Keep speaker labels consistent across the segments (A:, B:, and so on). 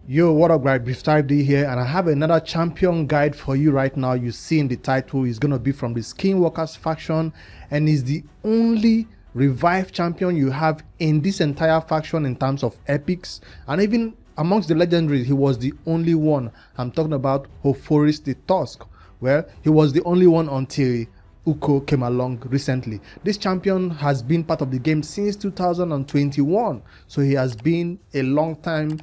A: Yo, what up guys, Brief5D here, and I have another champion guide for you right now. You see in the title, he's going to be from the Skinwalkers faction, and he's the only revive champion you have in this entire faction in terms of epics, and even amongst the legendaries, he was the only one. I'm talking about Hoforees the Tusked. Well, he was the only one until Ukko came along recently. This champion has been part of the game since 2021, so he has been a long time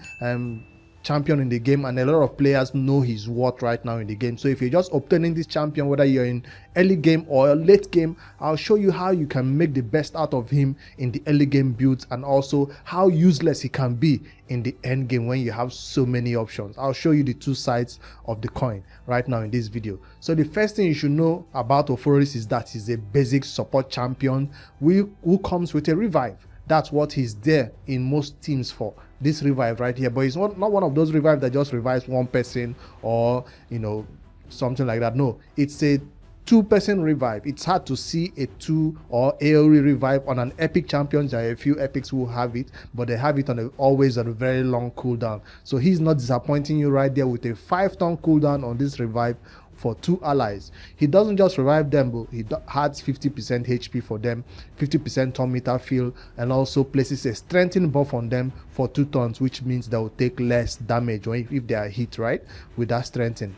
A: champion in the game, and a lot of players know his worth right now in the game. So if you're just obtaining this champion, whether you're in early game or late game, I'll show you how you can make the best out of him in the early game builds, and also how useless he can be in the end game when you have so many options. I'll show you the two sides of the coin right now in this video. So the first thing you should know about Oforis is that he's a basic support champion who comes with a revive. That's what he's there in most teams for, this revive right here. But it's not one of those revives that just revives one person or, you know, something like that. No, it's a two-person revive. It's hard to see a 2 or AOE revive on an epic champion. There are a few epics who have it, but they have it on always on a very long cooldown. So he's not disappointing you right there with a 5-turn cooldown on this revive for 2 allies. He doesn't just revive them, but he adds 50% HP for them, 50% turn meter fill, and also places a strengthening buff on them for 2 turns, which means they will take less damage if they are hit, right, with that strengthening.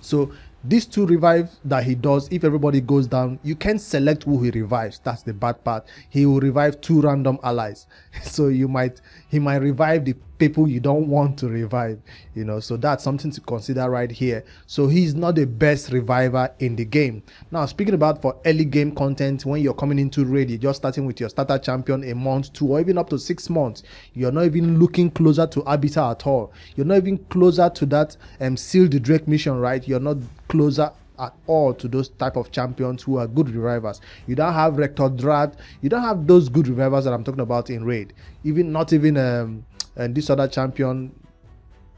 A: So these 2 revives that he does, if everybody goes down, you can select who he revives. That's the bad part. He will revive 2 random allies. So he might revive the people you don't want to revive, you know. So that's something to consider right here. So he's not the best reviver in the game. Now, speaking about for early game content, when you're coming into raid, you're just starting with your starter champion a month, 2, or even up to 6 months. You're not even looking closer to Arbiter at all. You're not even closer to that Seal the Drake mission, right? You're not closer at all to those type of champions who are good revivers. You don't have Rector Drat, you don't have those good revivers that I'm talking about in raid. Not even and this other champion,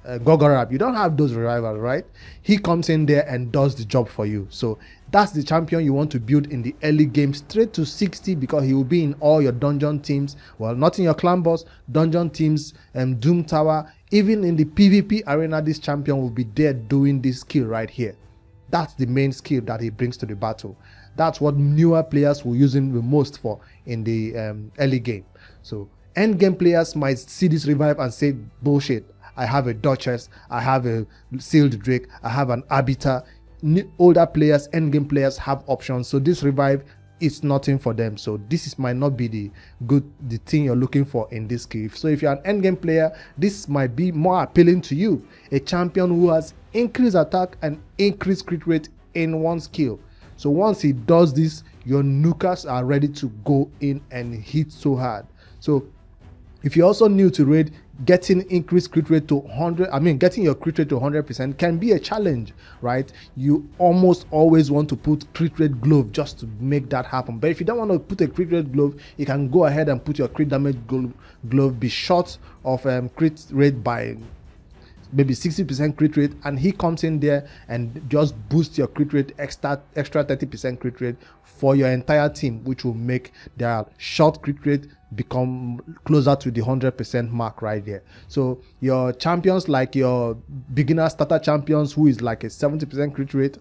A: Gogorab, you don't have those revivals, right? He comes in there and does the job for you. So that's the champion you want to build in the early game, straight to 60, because he will be in all your dungeon teams. Well, not in your clan boss, dungeon teams, Doom Tower, even in the PvP arena. This champion will be there doing this skill right here. That's the main skill that he brings to the battle. That's what newer players will use him the most for in the early game. So end game players might see this revive and say, bullshit, I have a Duchess, I have a Sealed Drake, I have an Arbiter. Older players, end game players have options, so this revive is nothing for them. So this might not be the thing you're looking for in this skill. So if you're an end game player, this might be more appealing to you. A champion who has increased attack and increased crit rate in one skill. So once he does this, your nukers are ready to go in and hit so hard. So if you're also new to raid, getting increased crit rate to 100, getting your crit rate to 100% can be a challenge, right? You almost always want to put crit rate glove just to make that happen. But if you don't want to put a crit rate glove, you can go ahead and put your crit damage glove, be short of crit rate by maybe 60% crit rate, and he comes in there and just boosts your crit rate extra 30% crit rate for your entire team, which will make their short crit rate become closer to the 100% mark right there. So your champions, like your beginner starter champions, who is like a 70% crit rate,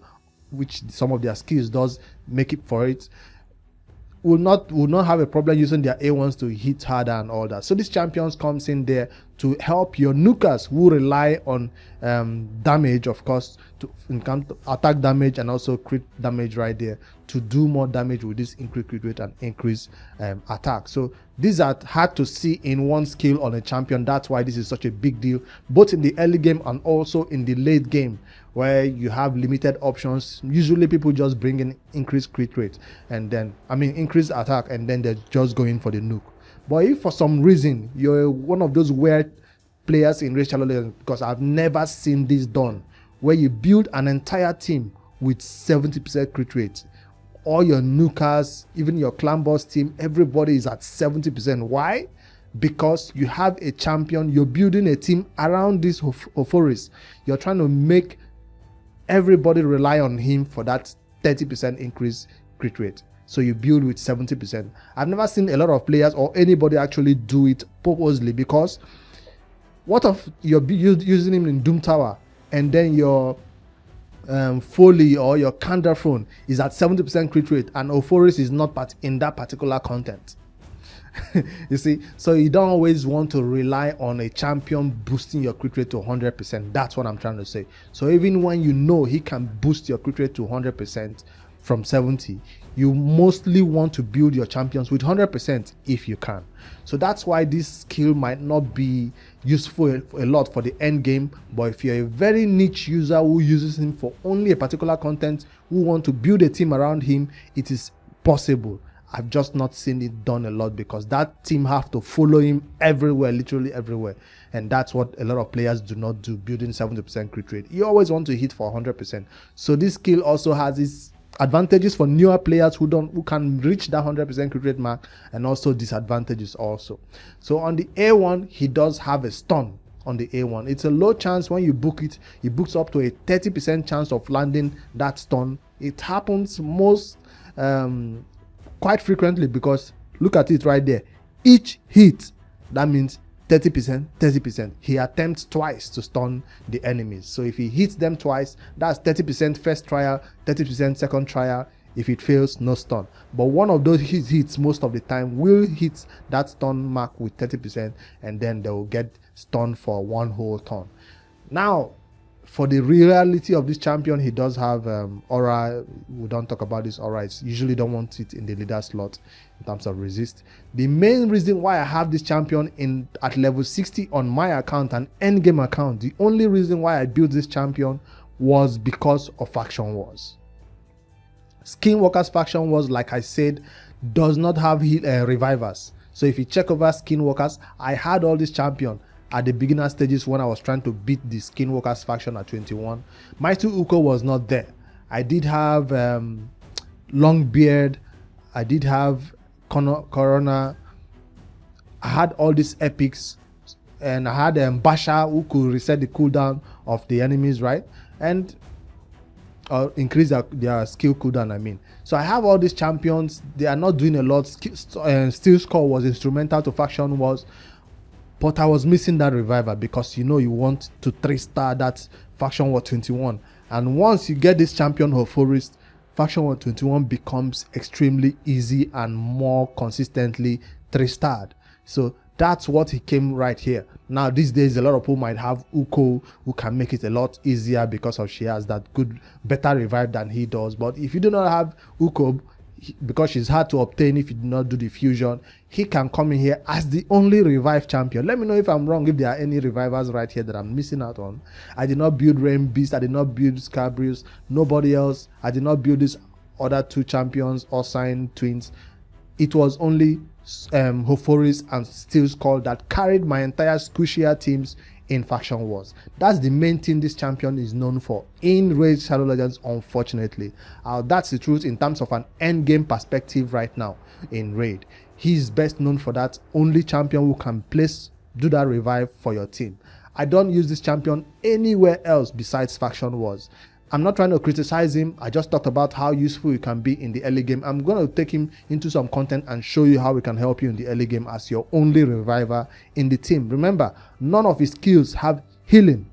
A: which some of their skills does make it for it, will not have a problem using their A1s to hit harder and all that. So these champions comes in there to help your nukers who rely on damage, of course, to attack damage and also crit damage right there, to do more damage with this increased crit rate and increase attack. So these are hard to see in one skill on a champion. That's why this is such a big deal, both in the early game and also in the late game, where you have limited options. Usually people just bring in increased crit rate and then increased attack, and then they're just going for the nuke. But if for some reason you're one of those weird players in Raid Shadow Legends, because I've never seen this done, where you build an entire team with 70% crit rate, all your nukers, even your clan boss team, everybody is at 70%. Why? Because you have a champion, you're building a team around this Hoforees. You're trying to make everybody rely on him for that 30% increase crit rate. So you build with 70%. I've never seen a lot of players or anybody actually do it purposely, because What if you're using him in Doom Tower and then your Foley or your Canderphone is at 70% crit rate and Oforis is not in that particular content? You see, so you don't always want to rely on a champion boosting your crit rate to 100%. That's what I'm trying to say. So even when you know he can boost your crit rate to 100% from 70, you mostly want to build your champions with 100% if you can. So that's why this skill might not be useful a lot for the end game, but if you're a very niche user who uses him for only a particular content, who want to build a team around him, it is possible. I've just not seen it done a lot because that team have to follow him everywhere, literally everywhere. And that's what a lot of players do not do, building 70% crit rate. You always want to hit for 100%. So this skill also has its advantages for newer players who can reach that 100% crit rate mark, and also disadvantages also. So on the A1, he does have a stun on the A1. It's a low chance when you book it. It books up to a 30% chance of landing that stun. It happens quite frequently because look at it right there. Each hit, that means 30%, 30%. He attempts twice to stun the enemies. So if he hits them twice, that's 30% first trial, 30% second trial. If it fails, no stun. But one of those hits most of the time will hit that stun mark with 30%, and then they will get stunned for one whole turn. Now, for the reality of this champion, he does have aura. We don't talk about this aura. It's usually don't want it in the leader slot in terms of resist. The main reason why I have this champion at level 60 on my account and endgame account, the only reason why I built this champion was because of Faction Wars. Skinwalkers Faction Wars, like I said, does not have revivers. So if you check over Skinwalkers, I had all this champion at the beginner stages when I was trying to beat the Skinwalkers faction at 21. Mighty Ukko was not there. I did have Longbeard. I did have Corona. I had all these epics. And I had Basha who could reset the cooldown of the enemies, right? And increase their skill cooldown, I mean. So I have all these champions. They are not doing a lot. Steel Skull was instrumental to Faction Wars. But I was missing that reviver because you want to 3-star that Faction War 21. And once you get this champion Hoforees, Faction War 21 becomes extremely easy and more consistently 3-starred. So that's what he came right here. Now these days a lot of people might have Ukko who can make it a lot easier because she has that better revive than he does. But if you do not have Ukko, because she's hard to obtain if you do not do the fusion, he can come in here as the only revive champion. Let me know if I'm wrong, if there are any revivers right here that I'm missing out on. I did not build Rain Beast, I did not build Scabrius, nobody else. I did not build these other two champions or sign twins. It was only Hoforees and Steel Skull that carried my entire Squishier teams in Faction Wars. That's the main thing this champion is known for in Raid Shadow Legends, unfortunately. That's the truth in terms of an end game perspective right now in Raid. He's best known for that, only champion who can do that revive for your team. I don't use this champion anywhere else besides Faction Wars. I'm not trying to criticize him. I just talked about how useful he can be in the early game. I'm going to take him into some content and show you how he can help you in the early game as your only reviver in the team. Remember, none of his skills have healing.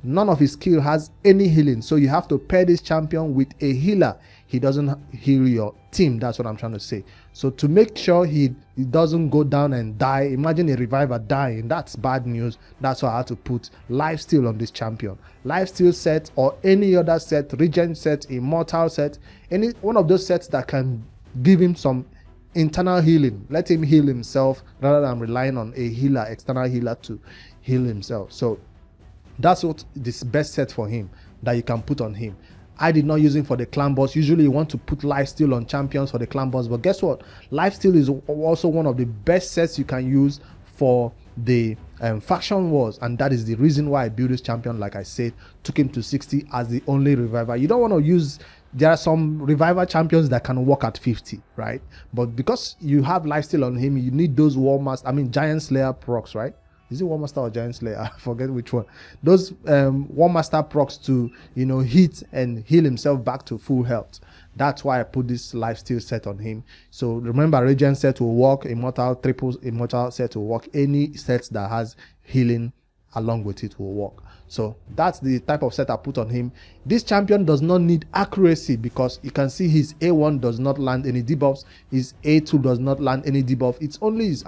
A: None of his skill has any healing. So you have to pair this champion with a healer. He doesn't heal your team. That's what I'm trying to say. So to make sure he doesn't go down and die, imagine a reviver dying. That's bad news. That's why I had to put lifesteal on this champion. Lifesteal set or any other set, regen set, immortal set, any one of those sets that can give him some internal healing. Let him heal himself rather than relying on a healer, external healer to heal himself. So that's what this best set for him that you can put on him. I did not use him for the clan boss. Usually you want to put lifesteal on champions for the clan boss, but guess what? Lifesteal is also one of the best sets you can use for the Faction Wars, and that is the reason why I built this champion. Like I said, took him to 60 as the only reviver. You don't want to use, there are some reviver champions that can work at 50, right? But because you have lifesteal on him, you need those Giant Slayer procs, right? Is it War Master or Giant Slayer? I forget which one. Those War Master procs to hit and heal himself back to full health. That's why I put this lifesteal set on him. So remember, Regen set will work, Immortal, Triple Immortal set will work. Any set that has healing along with it will work. So that's the type of set I put on him. This champion does not need accuracy because you can see his A1 does not land any debuffs, his A2 does not land any debuff. It's only his,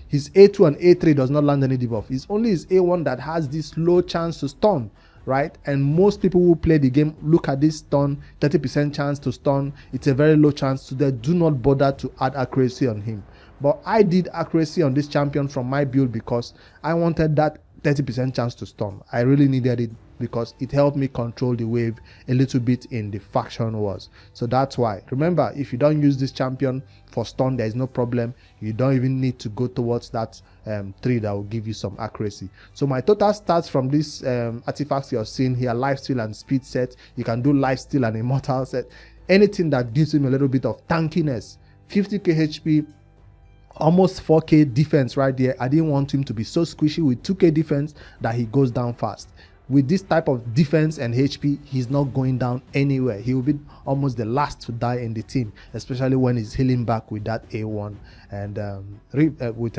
A: his A2 and A3 does not land any debuff. It's only his A1 that has this low chance to stun, right? And most people who play the game look at this stun, 30% chance to stun. It's a very low chance, so they do not bother to add accuracy on him. But I did accuracy on this champion from my build because I wanted that 30% chance to stun. I really needed it because it helped me control the wave a little bit in the faction wars. So that's why. Remember, if you don't use this champion for stun, there is no problem. You don't even need to go towards that 3 that will give you some accuracy. So my total stats from this artifacts you're seeing here, lifesteal and speed set. You can do lifesteal and immortal set. Anything that gives him a little bit of tankiness. 50k HP, almost 4k defense right there. I didn't want him to be so squishy with 2k defense that he goes down fast. With this type of defense and HP, he's not going down anywhere. He will be almost the last to die in the team, especially when he's healing back with that A1 and with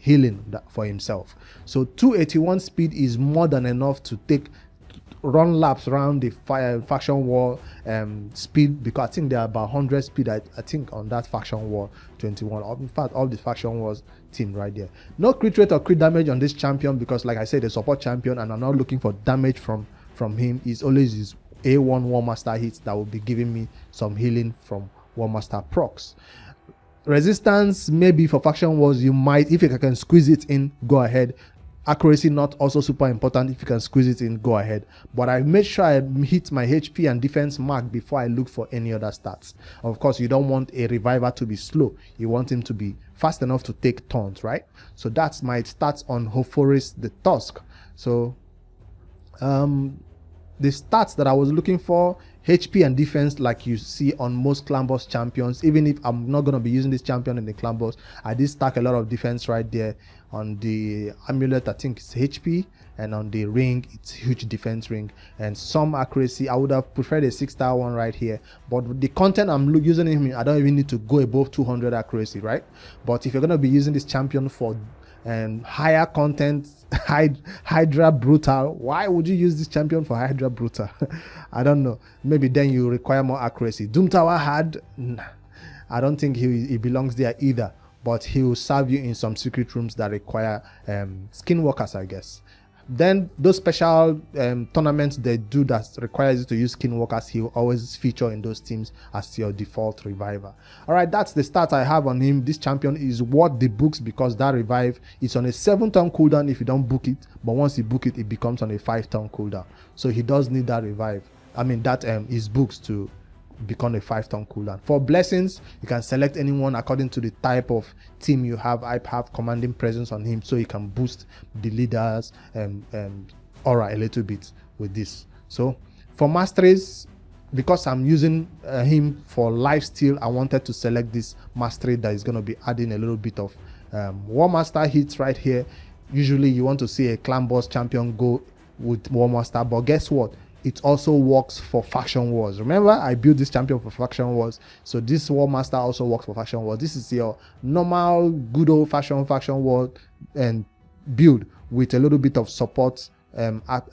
A: healing for himself. So 281 speed is more than enough to run laps around the faction war speed, because I think there are about 100 speed I think on that faction war 21. In fact, all the faction wars team right there. No crit rate or crit damage on this champion because, like I said, a support champion, and I'm not looking for damage from him. It's always his A1 War Master hits that will be giving me some healing from War Master procs. Resistance, maybe for faction wars, you might, if you can squeeze it in, go ahead. Accuracy not also super important. If you can squeeze it in, go ahead. But I made sure I hit my HP and defense mark before I look for any other stats. Of course, you don't want a reviver to be slow. You want him to be fast enough to take turns, right? So that's my stats on Hoforees the Tusked. So the stats that I was looking for, HP and defense, like you see on most clan boss champions. Even if I'm not going to be using this champion in the clan boss, I did stack a lot of defense right there. On the amulet, I think it's HP, and on the ring, it's huge defense ring and some accuracy. I would have preferred a 6-star one right here, but with the content I'm using him, I don't even need to go above 200 accuracy, right? But if you're going to be using this champion for higher content, Hydra Brutal, why would you use this champion for Hydra Brutal? I don't know. Maybe then you require more accuracy. Doom Tower Hard, nah, I don't think he belongs there either, but he will serve you in some secret rooms that require skinwalkers, I guess. Then those special tournaments they do that requires you to use skinwalkers, he will always feature in those teams as your default reviver. All right, that's the stats I have on him. This champion is worth the books because that revive is on a 7-turn cooldown if you don't book it, but once you book it, it becomes on a 5-turn cooldown. So he does need that revive. That his books to become a 5-turn cooldown. For blessings, you can select anyone according to the type of team you have. I have commanding presence on him, so you can boost the leaders aura a little bit with this. So for masteries, because I'm using him for lifesteal, I wanted to select this mastery that is going to be adding a little bit of War Master hits right here. Usually you want to see a clan boss champion go with War Master, but guess what? It also works for faction wars. Remember, I built this champion for faction wars, so this War Master also works for faction wars. This is your normal, good old faction war and build with a little bit of support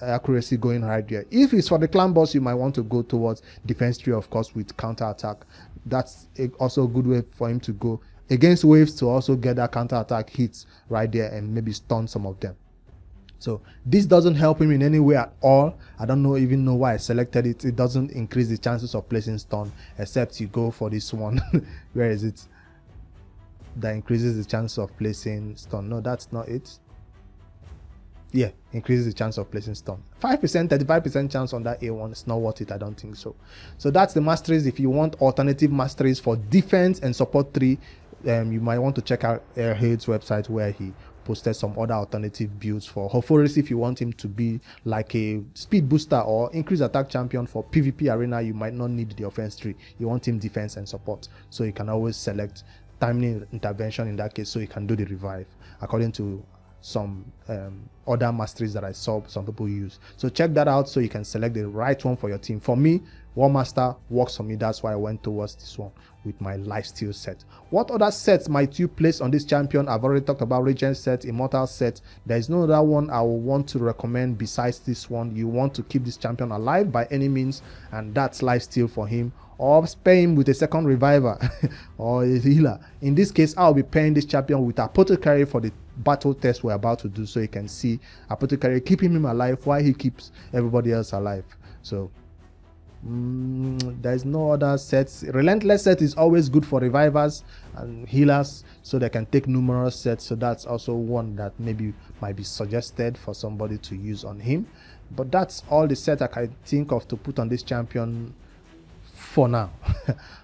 A: accuracy going right there. If it's for the clan boss, you might want to go towards defense 3, of course, with counter attack. That's also a good way for him to go against waves to also get that counter attack hits right there and maybe stun some of them. So this doesn't help him in any way at all. I don't even know why I selected it. It doesn't increase the chances of placing stun, except you go for this one. Where is it? That increases the chance of placing stun. No, that's not it. Yeah, increases the chance of placing stun. 5%, 35% chance on that A1. It's not worth it. I don't think so. So that's the masteries. If you want alternative masteries for defense and support 3, you might want to check out Airhead's website where he posted some other alternative builds for Hoforees. If you want him to be like a speed booster or increase attack champion for PvP arena, you might not need the offense tree. You want him defense and support, so you can always select timely intervention in that case, so you can do the revive according to some other masteries that I saw some people use. So check that out so you can select the right one for your team. For me, War Master works for me. That's why I went towards this one with my lifesteal set. What other sets might you place on this champion? I've already talked about Regent set, Immortal set. There is no other one I will want to recommend besides this one. You want to keep this champion alive by any means, and that's lifesteal for him. Or spare him with a second reviver or a healer. In this case, I'll be pairing this champion with Apothecary for the battle test we're about to do, so you can see Apothecary keeping him alive while he keeps everybody else alive. So there's no other sets. Relentless set is always good for revivers and healers, so they can take numerous sets. So that's also one that maybe might be suggested for somebody to use on him. But that's all the set I can think of to put on this champion for now.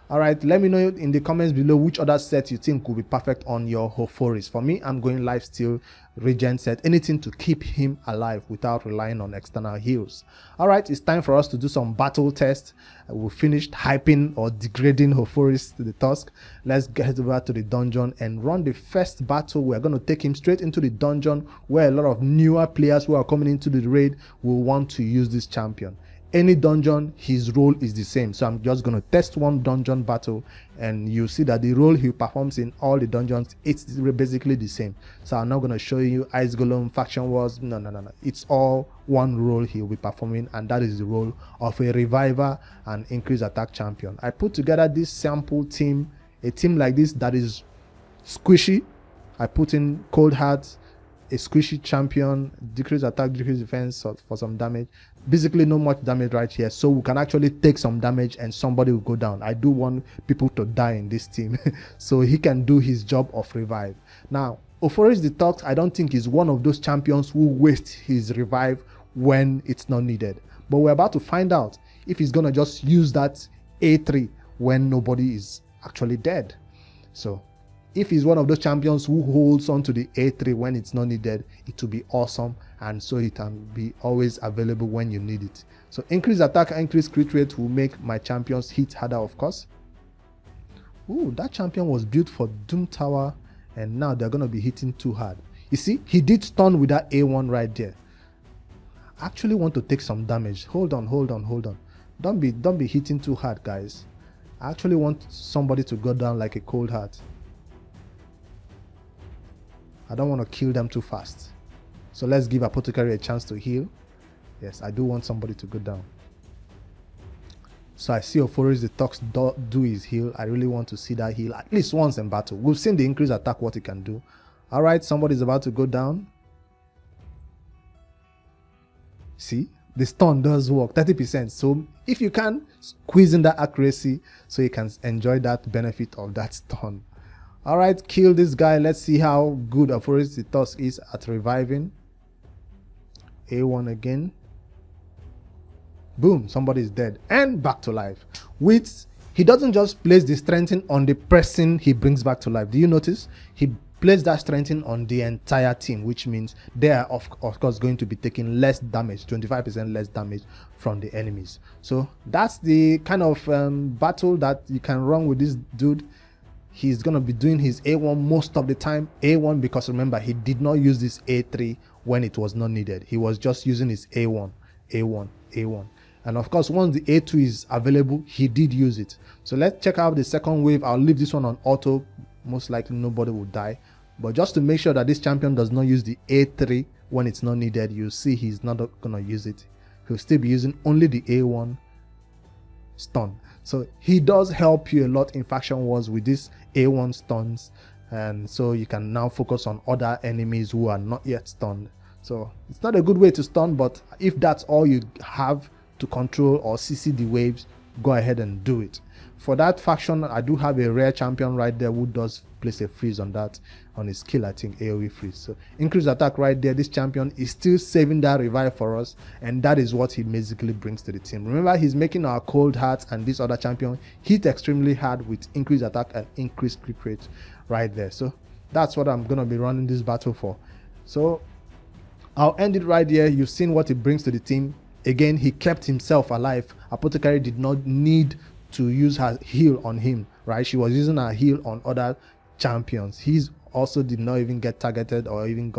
A: All right, let me know in the comments below which other set you think will be perfect on your Hoforees. For me, I'm going lifesteal, Regent set, anything to keep him alive without relying on external heals. All right, it's time for us to do some battle tests. We finished hyping or degrading Hoforees the Tusked. Let's get over to the dungeon and run the first battle. We're going to take him straight into the dungeon where a lot of newer players who are coming into the raid will want to use this champion. Any dungeon, his role is the same. So I'm just going to test one dungeon battle, and you see that the role he performs in all the dungeons, it's basically the same. So I'm not going to show you Ice Golem, Faction Wars. No. It's all one role he'll be performing, and that is the role of a reviver and increased attack champion. I put together this sample team, a team like this that is squishy. I put in Cold Heart, a squishy champion, decrease attack, decrease defense for some damage. Basically no much damage right here, so we can actually take some damage and somebody will go down. I do want people to die in this team so he can do his job of revive. Now Oforis the Tusked, I don't think is one of those champions who waste his revive when it's not needed, but we're about to find out if he's gonna just use that A3 when nobody is actually dead. So if he's one of those champions who holds on to the A3 when it's not needed, it will be awesome, and so it can be always available when you need it. So increased attack, increased crit rate will make my champions hit harder, of course. Ooh, that champion was built for Doom Tower, and now they're going to be hitting too hard. You see, he did stun with that A1 right there. I actually want to take some damage. Hold on. Don't be hitting too hard, guys. I actually want somebody to go down like a Cold Heart. I don't want to kill them too fast. So let's give Apothecary a chance to heal. Yes, I do want somebody to go down. So I see Hoforees the Tusked do his heal. I really want to see that heal at least once in battle. We've seen the increased attack, what he can do. Alright, somebody's about to go down. See, the stun does work, 30%. So if you can, squeeze in that accuracy so you can enjoy that benefit of that stun. Alright, kill this guy. Let's see how good Hoforees the Tusked is at reviving. A1 again. Boom, somebody is dead and back to life. He doesn't just place the strengthening on the person he brings back to life. Do you notice? He placed that strengthening on the entire team, which means they are of course going to be taking less damage, 25% less damage from the enemies. So that's the kind of battle that you can run with this dude. He's going to be doing his A1 most of the time. A1 because remember, he did not use this A3 when it was not needed. He was just using his A1. And of course, once the A2 is available, he did use it. So let's check out the second wave. I'll leave this one on auto. Most likely nobody will die. But just to make sure that this champion does not use the A3 when it's not needed, you see he's not going to use it. He'll still be using only the A1 stun. So he does help you a lot in Faction Wars with these A1 stuns, and so you can now focus on other enemies who are not yet stunned. So it's not a good way to stun, but if that's all you have to control or CC the waves, go ahead and do it. For that faction, I do have a rare champion right there who does place a freeze on that, on his skill, I think, AOE freeze. So increased attack right there. This champion is still saving that revive for us, and that is what he basically brings to the team. Remember, he's making our Cold Hearts and this other champion hit extremely hard with increased attack and increased crit rate right there. So that's what I'm going to be running this battle for. So I'll end it right here. You've seen what he brings to the team. Again, he kept himself alive. Apothecary did not need to use her heal on him, right? She was using her heal on other champions. He's also did not even get targeted or even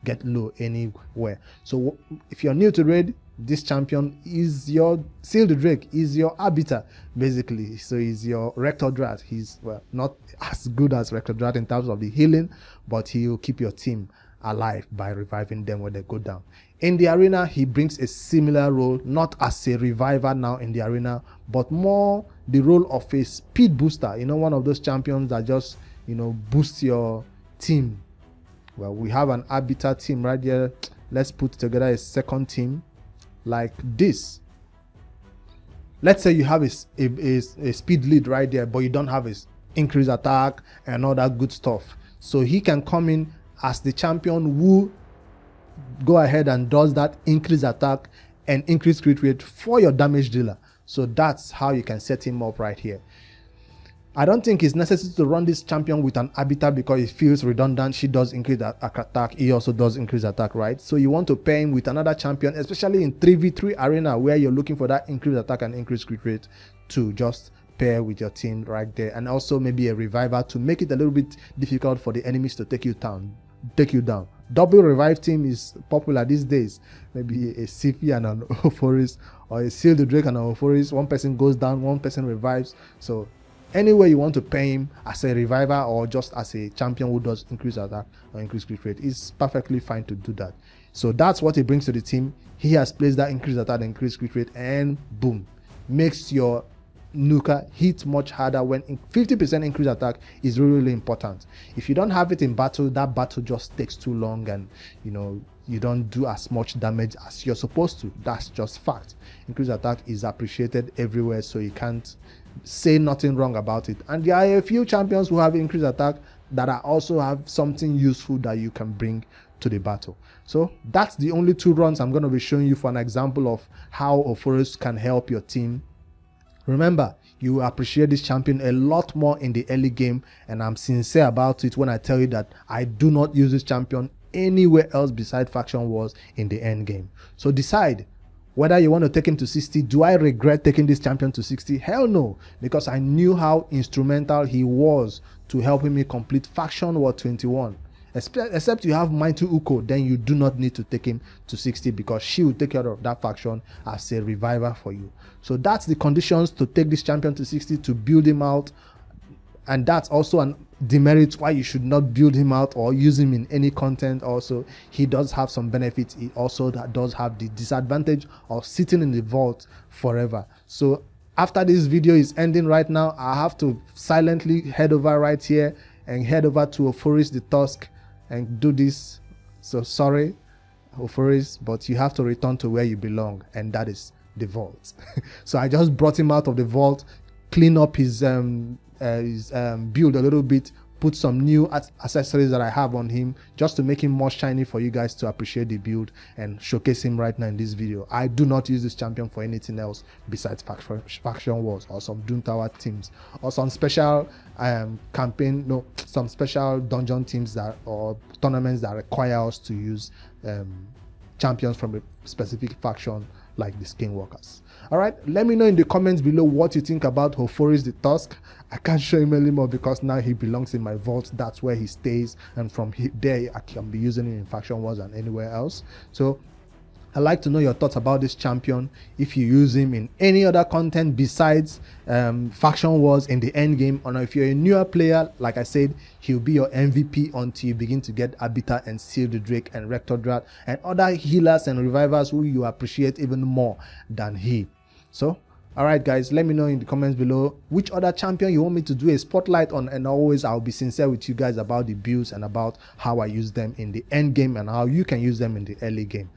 A: get low anywhere. So if you're new to raid, this champion is your Seal the Drake, is your arbiter basically. So he's your Rector Drat. He's, well, not as good as Rector Drat in terms of the healing, but he'll keep your team alive by reviving them when they go down. In the arena, he brings a similar role, not as a reviver now in the arena, but more the role of a speed booster. You know, one of those champions that just, you know, boosts your team. Well, we have an arbiter team right here. Let's put together a second team like this. Let's say you have a speed lead right there, but you don't have his increased attack and all that good stuff. So he can come in as the champion who go ahead and does that increased attack and increased crit rate for your damage dealer. So that's how you can set him up right here. I don't think it's necessary to run this champion with an arbiter because it feels redundant. She does increase attack, he also does increase attack, right? So you want to pair him with another champion, especially in 3v3 arena where you're looking for that increased attack and increased crit rate, to just pair with your team right there. And also maybe a reviver to make it a little bit difficult for the enemies to take you down. Double revive team is popular these days. Maybe a Sifi and an Hoforees, or a Seal the Drake and an Oforis. One person goes down, one person revives. So anyway you want to pay him as a reviver or just as a champion who does increase attack or increase crit rate, is perfectly fine to do that. So that's what he brings to the team. He has placed that increase attack and increase crit rate, and boom, makes your Nuka hit much harder. When 50% increase attack is really, really important. If you don't have it in battle, that battle just takes too long, and you know, you don't do as much damage as you're supposed to. That's just fact. Increase attack is appreciated everywhere, so you can't say nothing wrong about it. And there are a few champions who have increased attack that are also have something useful that you can bring to the battle. So that's the only two runs I'm going to be showing you for an example of how Oforis can help your team. Remember, you appreciate this champion a lot more in the early game, and I'm sincere about it when I tell you that I do not use this champion anywhere else besides Faction Wars in the end game. So decide whether you want to take him to 60. Do I regret taking this champion to 60? Hell no, because I knew how instrumental he was to helping me complete Faction War 21. Except you have Mighty Ukko, then you do not need to take him to 60 because she will take care of that faction as a reviver for you. So that's the conditions to take this champion to 60, to build him out. And that's also an demerit why you should not build him out or use him in any content. Also, he does have some benefits. He also does have the disadvantage of sitting in the vault forever. So after this video is ending right now, I have to silently head over right here and head over to Hoforees the Tusked and do this. So sorry, Hoforees, but you have to return to where you belong, and that is the vault. So I just brought him out of the vault, clean up his build a little bit, put some new accessories that I have on him just to make him more shiny for you guys to appreciate the build and showcase him right now in this video. I do not use this champion for anything else besides Faction Wars or some Doom Tower teams or some special some special dungeon teams that or tournaments that require us to use champions from a specific faction like the Skinwalkers. All right, let me know in the comments below what you think about Hoforees the Tusked. I can't show him anymore because now he belongs in my vault. That's where he stays, and from there I can be using him in Faction Wars and anywhere else. So I'd like to know your thoughts about this champion, if you use him in any other content besides Faction Wars in the end game, or if you're a newer player. Like I said, he'll be your MVP until you begin to get Arbiter and Seal the Drake and Rector Drat and other healers and revivers who you appreciate even more than he. So alright guys, let me know in the comments below which other champion you want me to do a spotlight on, and always I'll be sincere with you guys about the builds and about how I use them in the end game and how you can use them in the early game.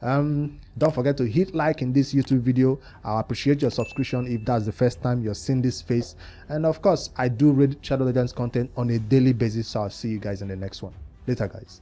A: Don't forget to hit like in this YouTube video. I'll appreciate your subscription if that's the first time you're seeing this face, and of course I do read Shadow Legends content on a daily basis, so I'll see you guys in the next one. Later guys.